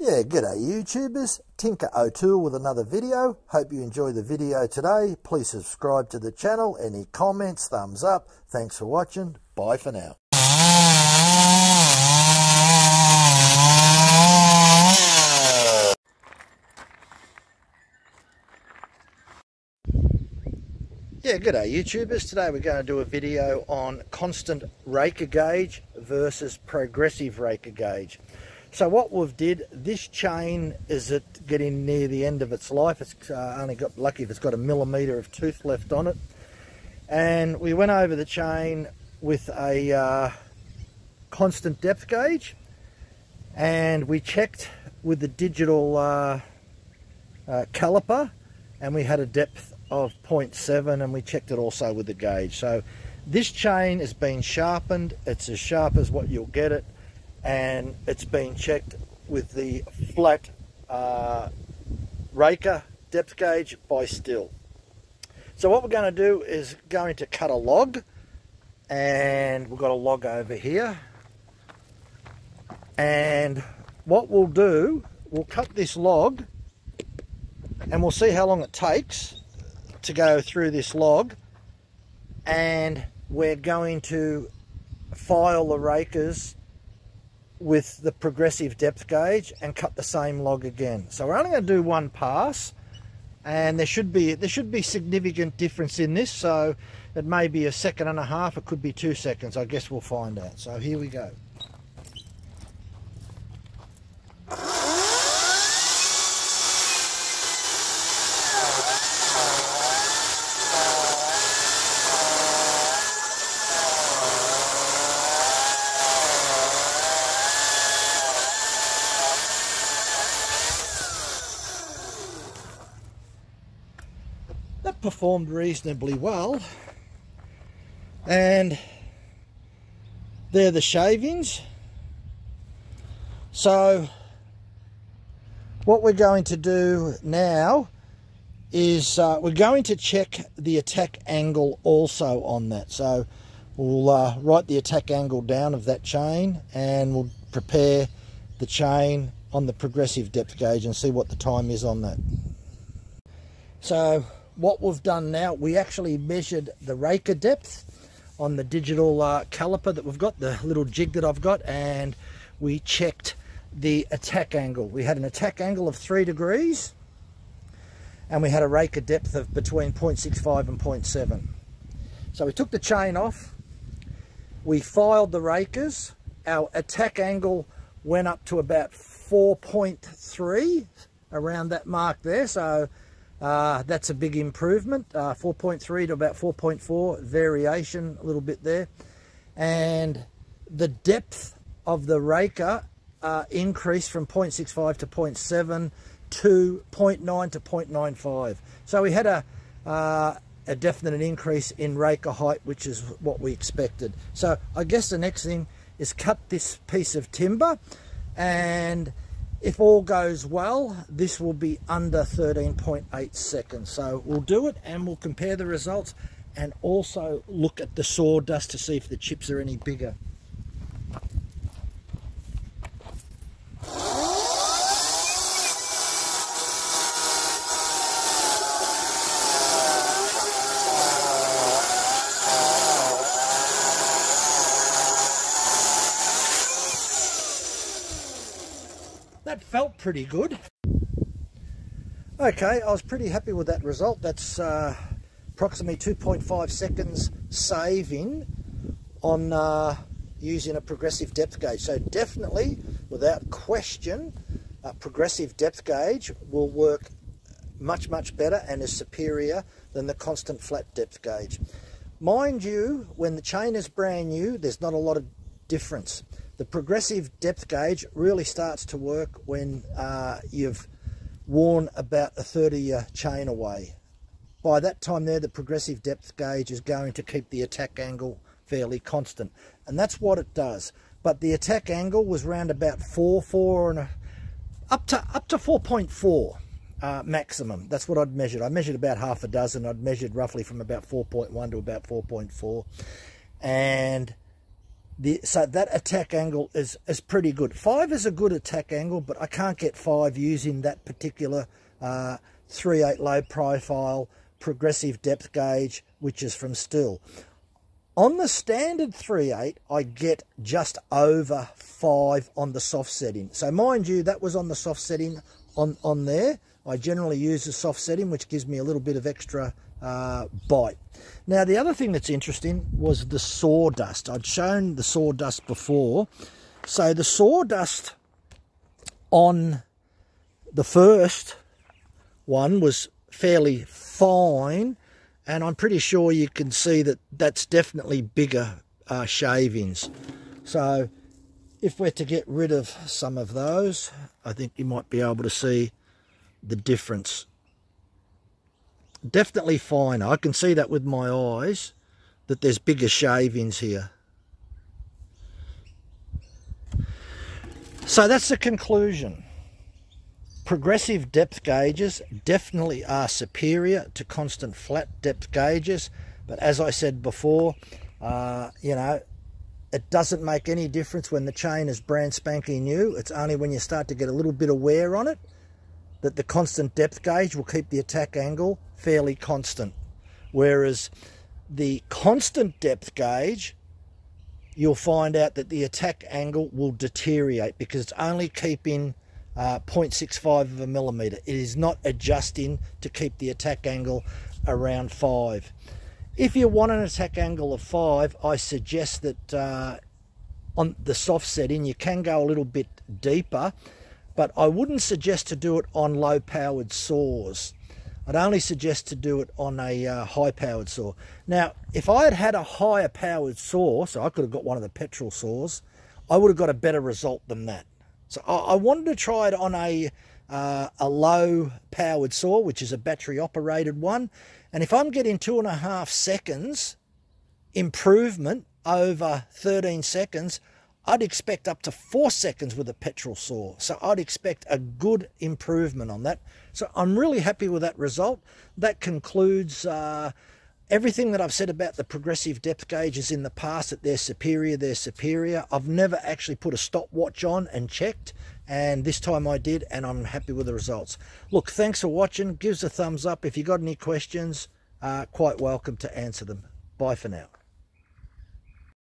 Yeah, g'day YouTubers, Tinker O'Toole with another video. Hope you enjoy the video today. Please subscribe to the channel. Any comments, thumbs up. Thanks for watching. Bye for now. Yeah, g'day YouTubers. Today we're going to do a video on constant raker gauge versus progressive raker gauge. So what we've did, this chain is getting near the end of its life. It's only got lucky if it's got a millimetre of tooth left on it. And we went over the chain with a constant depth gauge, and we checked with the digital caliper, and we had a depth of 0.7, and we checked it also with the gauge. So this chain has been sharpened. It's as sharp as what you'll get it. And it's been checked with the flat raker depth gauge by Stihl. So what we're going to do is going to cut a log, and we've got a log over here, and what we'll do, we'll cut this log and we'll see how long it takes to go through this log, and we're going to file the rakers with the progressive depth gauge and cut the same log again. So we're only going to do one pass, and there should be significant difference in this. So it may be 1.5 seconds, it could be 2 seconds. I guess we'll find out. So here we go. That performed reasonably well, and they're the shavings. So what we're going to do now is we're going to check the attack angle also on that. So we'll write the attack angle down of that chain, and we'll prepare the chain on the progressive depth gauge and see what the time is on that. So what we've done now, we actually measured the raker depth on the digital caliper that we've got, the little jig that I've got, and we checked the attack angle. We had an attack angle of 3 degrees, and we had a raker depth of between 0.65 and 0.7. So we took the chain off, we filed the rakers, our attack angle went up to about 4.3, around that mark there. So that's a big improvement, 4.3 to about 4.4, variation a little bit there. And the depth of the raker increased from 0.65 to 0.7 to 0.9 to 0.95. So we had a definite increase in raker height, which is what we expected. So I guess the next thing is cut this piece of timber, and if all goes well, this will be under 13.8 seconds. So we'll do it, and we'll compare the results, and also look at the sawdust to see if the chips are any bigger. That felt pretty good. Okay, I was pretty happy with that result. That's approximately 2.5 seconds saving on using a progressive depth gauge. So definitely, without question, a progressive depth gauge will work much better and is superior than the constant flat depth gauge. Mind you, when the chain is brand new, there's not a lot of difference. The progressive depth gauge really starts to work when you've worn about a third of your chain away. By that time there, the progressive depth gauge is going to keep the attack angle fairly constant, and that's what it does. But the attack angle was round about 4 and up to 4.4 maximum. That's what I'd measured. I measured about half a dozen. I'd measured roughly from about 4.1 to about 4.4, and So that attack angle is pretty good. 5 is a good attack angle, but I can't get 5 using that particular 3/8 low profile progressive depth gauge, which is from Stihl. On the standard 3/8, I get just over 5 on the soft setting. So mind you, that was on the soft setting on there. I generally use the soft setting, which gives me a little bit of extra bite. Now, the other thing that's interesting was the sawdust. I'd shown the sawdust before. So the sawdust on the first one was fairly fine, and I'm pretty sure you can see that that's definitely bigger shavings. So if we're to get rid of some of those, I think you might be able to see the difference. Definitely finer. I can see that with my eyes, that there's bigger shavings here. So that's the conclusion. Progressive depth gauges definitely are superior to constant flat depth gauges, but as I said before, you know, it doesn't make any difference when the chain is brand spanking new. It's only when you start to get a little bit of wear on it that the constant depth gauge will keep the attack angle fairly constant. Whereas the constant depth gauge, you'll find out that the attack angle will deteriorate because it's only keeping 0.65 of a millimeter. It is not adjusting to keep the attack angle around 5. If you want an attack angle of 5, I suggest that on the soft setting you can go a little bit deeper, but I wouldn't suggest to do it on low powered saws. I'd only suggest to do it on a high powered saw. Now, if I had had a higher powered saw, so I could have got one of the petrol saws, I would have got a better result than that. So I wanted to try it on a low powered saw, which is a battery operated one. And if I'm getting 2.5 seconds improvement over 13 seconds, I'd expect up to 4 seconds with a petrol saw. So I'd expect a good improvement on that. So I'm really happy with that result. That concludes everything that I've said about the progressive depth gauges in the past, that they're superior, they're superior. I've never actually put a stopwatch on and checked, and this time I did, and I'm happy with the results. Look, thanks for watching. Give us a thumbs up. If you got any questions, quite welcome to answer them. Bye for now.